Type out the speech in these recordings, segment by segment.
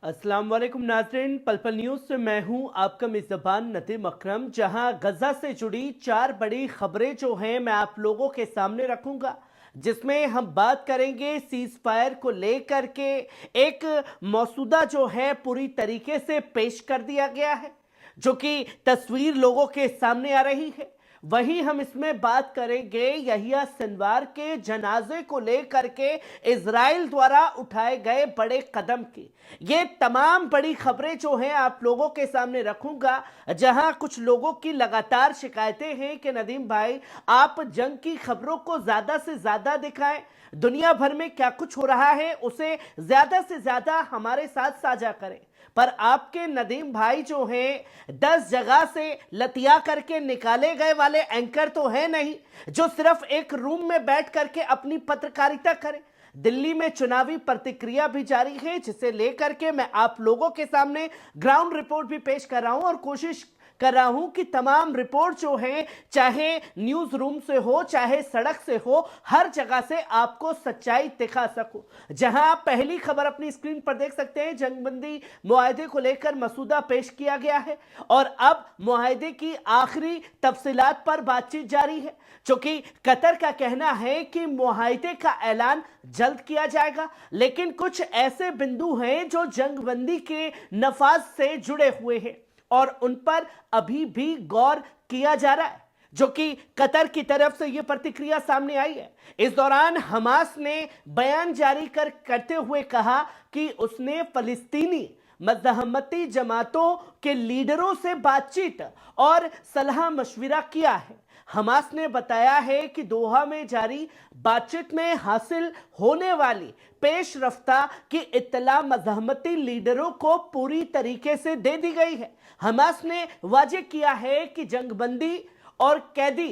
अस्सलाम वालेकुम नाज़रीन, पल न्यूज़ से मैं हूं आपका मेज़बान नदीम अकरम। जहां गजा से जुड़ी 4 बड़ी खबरें जो हैं मैं आप लोगों के सामने रखूंगा, जिसमें हम बात करेंगे सीज फायर को लेकर के। एक मसौदा जो है पूरी तरीके से पेश कर दिया गया है, जो कि तस्वीर लोगों के सामने आ रही है। वहीं हम इसमें बात करेंगे यहिया सिनवार के जनाजे को लेकर के इजराइल द्वारा उठाए गए बड़े कदम की। ये तमाम बड़ी खबरें जो हैं आप लोगों के सामने रखूंगा, जहां कुछ लोगों की लगातार शिकायतें हैं कि नदीम भाई आप जंग की खबरों को ज्यादा से ज्यादा दिखाएं, दुनिया भर में क्या कुछ हो रहा है उसे ज्यादा से ज्यादा हमारे साथ साझा करें। पर आपके नदीम भाई जो हैं 10 जगह से लतिया करके निकाले गए वाले एंकर तो है नहीं, जो सिर्फ एक रूम में बैठ करके अपनी पत्रकारिता करें। दिल्ली में चुनावी प्रतिक्रिया भी जारी है, जिसे लेकर के मैं आप लोगों के सामने ग्राउंड रिपोर्ट भी पेश कर रहा हूं और कोशिश कर रहा हूं कि तमाम रिपोर्ट जो है, चाहे न्यूज रूम से हो चाहे सड़क से हो, हर जगह से आपको सच्चाई दिखा सकूं। जहां आप पहली खबर अपनी स्क्रीन पर देख सकते हैं, जंगबंदी मुआहदे को लेकर मसूदा पेश किया गया है और अब मुआहदे की आखिरी तफसीलात पर बातचीत जारी है, जो कि कतर का कहना है कि मुआहदे का ऐलान जल्द किया जाएगा। लेकिन कुछ ऐसे बिंदु हैं जो जंगबंदी के नफाज से जुड़े हुए हैं और उन पर अभी भी गौर किया जा रहा है, जो कि कतर की तरफ से यह प्रतिक्रिया सामने आई है। इस दौरान हमास ने बयान जारी करते हुए कहा कि उसने फलस्तीनी मज़हमती जमातों के लीडरों से बातचीत और सलाह मशविरा किया है। हमास ने बताया है कि दोहा में जारी बातचीत में हासिल होने वाली पेश रफ्ता की इत्तला मज़हमती लीडरों को पूरी तरीके से दे दी गई है। हमास ने वाजे किया है कि जंगबंदी और कैदी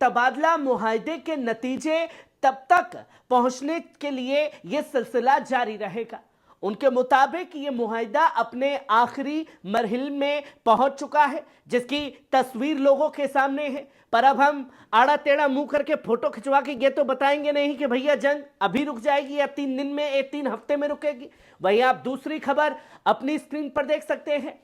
तबादला मुआहदे के नतीजे तब तक पहुंचने के लिए यह सिलसिला जारी रहेगा। उनके मुताबिक ये मुआहदा अपने आखिरी मरहल में पहुंच चुका है, जिसकी तस्वीर लोगों के सामने है। पर अब हम आड़ा टेढ़ा मुंह करके फोटो खिंचवा के ये तो बताएंगे नहीं कि भैया जंग अभी रुक जाएगी या 3 दिन में या 3 हफ्ते में रुकेगी। वहीं आप दूसरी खबर अपनी स्क्रीन पर देख सकते हैं,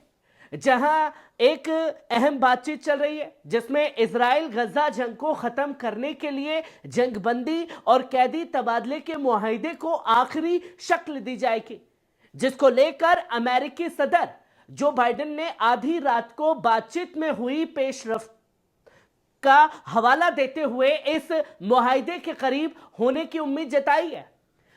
जहां एक अहम बातचीत चल रही है, जिसमें इजराइल गजा जंग को खत्म करने के लिए जंगबंदी और कैदी तबादले के मुआहदे को आखिरी शक्ल दी जाएगी, जिसको लेकर अमेरिकी सदर जो बाइडेन ने आधी रात को बातचीत में हुई पेशरफ्त का हवाला देते हुए इस मुआहदे के करीब होने की उम्मीद जताई है।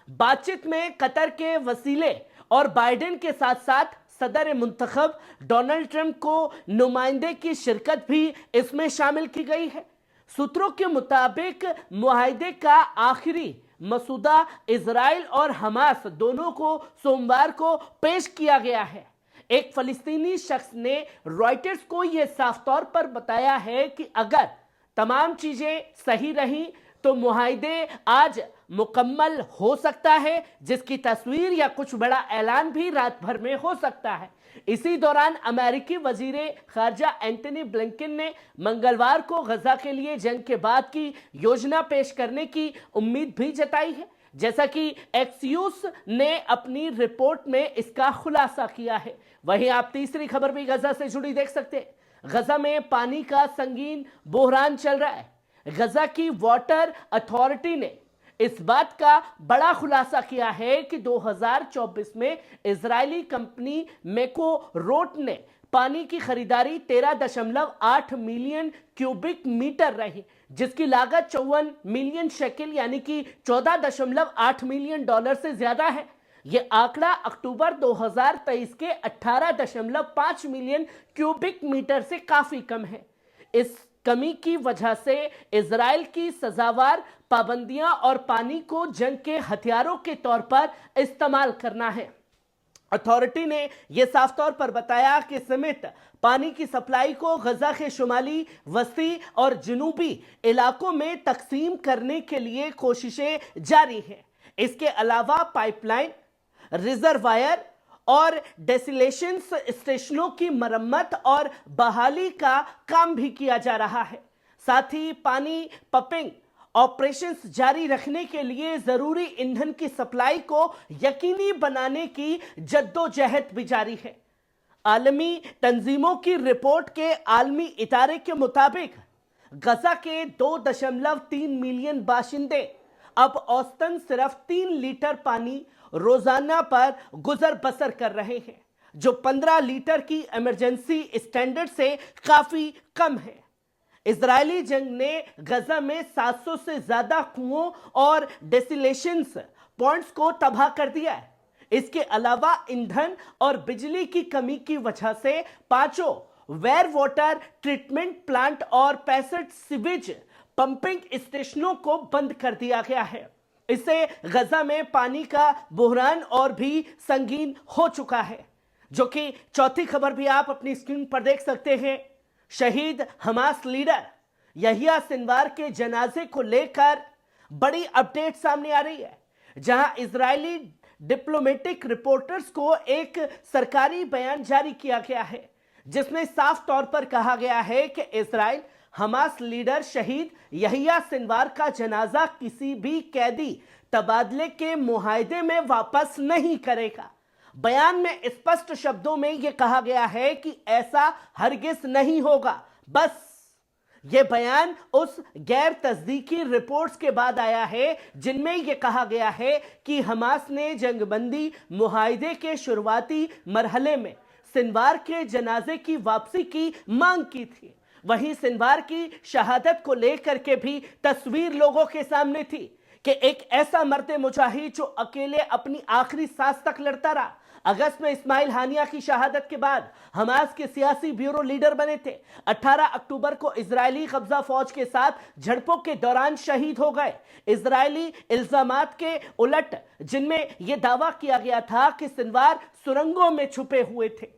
बातचीत में कतर के वसीले और बाइडेन के साथ साथ सदर मुंतखब डोनाल्ड ट्रंप को नुमाइंदे की शिरकत भी इसमें शामिल की गई है। सूत्रों के मुताबिक मुआहदे का आखिरी मसूदा इजराइल और हमास दोनों को सोमवार को पेश किया गया है। एक फलस्तीनी शख्स ने रॉयटर्स को यह साफ तौर पर बताया है कि अगर तमाम चीजें सही रहीं तो मुआहदे आज मुकम्मल हो सकता है, जिसकी तस्वीर या कुछ बड़ा ऐलान भी रात भर में हो सकता है। इसी दौरान अमेरिकी वजीरे खारजा एंटनी ब्लिंकन ने मंगलवार को गजा के लिए जंग के बाद की योजना पेश करने की उम्मीद भी जताई है, जैसा कि एक्सियोस ने अपनी रिपोर्ट में इसका खुलासा किया है। वहीं आप तीसरी खबर भी गजा से जुड़ी देख सकते हैं। गजा में पानी का संगीन बहरान चल रहा है। गजा की वाटर अथॉरिटी ने इस बात का बड़ा खुलासा किया है कि 2024 में इजरायली कंपनी मेको रोट ने पानी की खरीदारी 13.8 मिलियन क्यूबिक मीटर रही, जिसकी लागत 54 मिलियन शेकिल यानी कि 14.8 मिलियन डॉलर से ज्यादा है। यह आंकड़ा अक्टूबर 2023 के 18.5 मिलियन क्यूबिक मीटर से काफी कम है। इस कमी की वजह से इजराइल की सजावार पाबंदियां और पानी को जंग के हथियारों के तौर पर इस्तेमाल करना है। अथॉरिटी ने यह साफ तौर पर बताया कि समेत पानी की सप्लाई को गजा के शुमाली, वस्ती और जनूबी इलाकों में तकसीम करने के लिए कोशिशें जारी हैं। इसके अलावा पाइपलाइन, रिजर्वायर और डेसिलेशन स्टेशनों की मरम्मत और बहाली का काम भी किया जा रहा है। साथ ही पानी पंपिंग ऑपरेशंस जारी रखने के लिए जरूरी ईंधन की सप्लाई को यकीनी बनाने की जद्दोजहद भी जारी है। आलमी तंजीमों की रिपोर्ट के आलमी इदारे के मुताबिक गजा के 2.3 मिलियन बाशिंदे अब औसतन सिर्फ 3 लीटर पानी रोजाना पर गुजर बसर कर रहे हैं, जो 15 लीटर की इमरजेंसी स्टैंडर्ड से काफी कम है। इजरायली जंग ने गजा में 700 से ज्यादा कुओं और डेसिलेशन पॉइंट्स को तबाह कर दिया है। इसके अलावा ईंधन और बिजली की कमी की वजह से 5 वेयर वाटर ट्रीटमेंट प्लांट और 65 सीवेज पंपिंग स्टेशनों को बंद कर दिया गया है। इससे गजा में पानी का बुहरान और भी संगीन हो चुका है, जो कि चौथी खबर भी आप अपनी स्क्रीन पर देख सकते हैं। शहीद हमास लीडर यहिया सिनवार के जनाजे को लेकर बड़ी अपडेट सामने आ रही है, जहां इजरायली डिप्लोमेटिक रिपोर्टर्स को एक सरकारी बयान जारी किया गया है, जिसमें साफ तौर पर कहा गया है कि इजराइल हमास लीडर शहीद यहिया सिनवार का जनाजा किसी भी कैदी तबादले के मुआहदे में वापस नहीं करेगा। बयान में स्पष्ट शब्दों में यह कहा गया है कि ऐसा हरगिज नहीं होगा। बस यह बयान उस गैर तस्दीकी रिपोर्ट्स के बाद आया है जिनमें यह कहा गया है कि हमास ने जंगबंदी मुआहदे के शुरुआती मरहले में सिनवार के जनाजे की वापसी की मांग की थी। वहीं सिनवार की शहादत को लेकर के भी तस्वीर लोगों के सामने थी कि एक ऐसा मर्द मुजाहिद जो अकेले अपनी आखिरी सांस तक लड़ता रहा। अगस्त में इस्माइल हानिया की शहादत के बाद हमास के सियासी ब्यूरो लीडर बने थे। 18 अक्टूबर को इजरायली कब्जा फौज के साथ झड़पों के दौरान शहीद हो गए। इजरायली इल्जामात के उलट, जिनमें यह दावा किया गया था कि सिनवार सुरंगों में छुपे हुए थे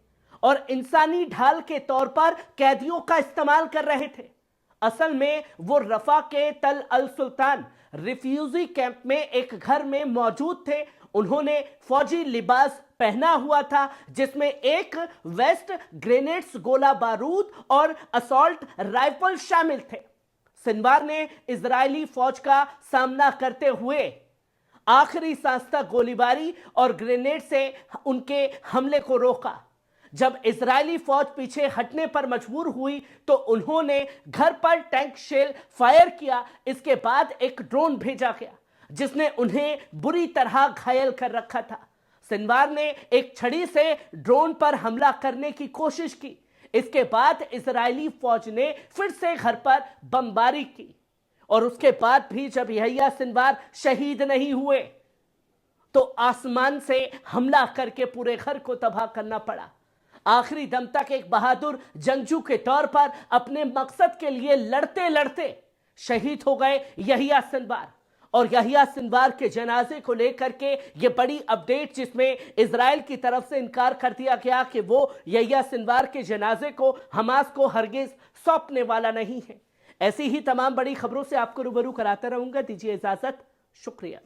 और इंसानी ढाल के तौर पर कैदियों का इस्तेमाल कर रहे थे, असल में वो रफा के तल अल सुल्तान रिफ्यूजी कैंप में एक घर में मौजूद थे। उन्होंने फौजी लिबास पहना हुआ था, जिसमें एक वेस्ट, ग्रेनेड्स, गोला बारूद और असॉल्ट राइफल शामिल थे। सिनवार ने इजरायली फौज का सामना करते हुए आखिरी सांस तक गोलीबारी और ग्रेनेड से उनके हमले को रोका। जब इजरायली फौज पीछे हटने पर मजबूर हुई तो उन्होंने घर पर टैंक शेल फायर किया। इसके बाद एक ड्रोन भेजा गया जिसने उन्हें बुरी तरह घायल कर रखा था। सिनवार ने एक छड़ी से ड्रोन पर हमला करने की कोशिश की। इसके बाद इजरायली फौज ने फिर से घर पर बमबारी की और उसके बाद भी जब यहिया सिनवार शहीद नहीं हुए तो आसमान से हमला करके पूरे घर को तबाह करना पड़ा। आखिरी दम तक एक बहादुर जंगजू के तौर पर अपने मकसद के लिए लड़ते लड़ते शहीद हो गए यहिया सिनवार। और यहिया सिनवार के जनाजे को लेकर के ये बड़ी अपडेट, जिसमें इजराइल की तरफ से इनकार कर दिया गया कि वो यहिया सिनवार के जनाजे को हमास को हरगिज सौंपने वाला नहीं है। ऐसी ही तमाम बड़ी खबरों से आपको रूबरू कराता रहूंगा। दीजिए इजाजत, शुक्रिया।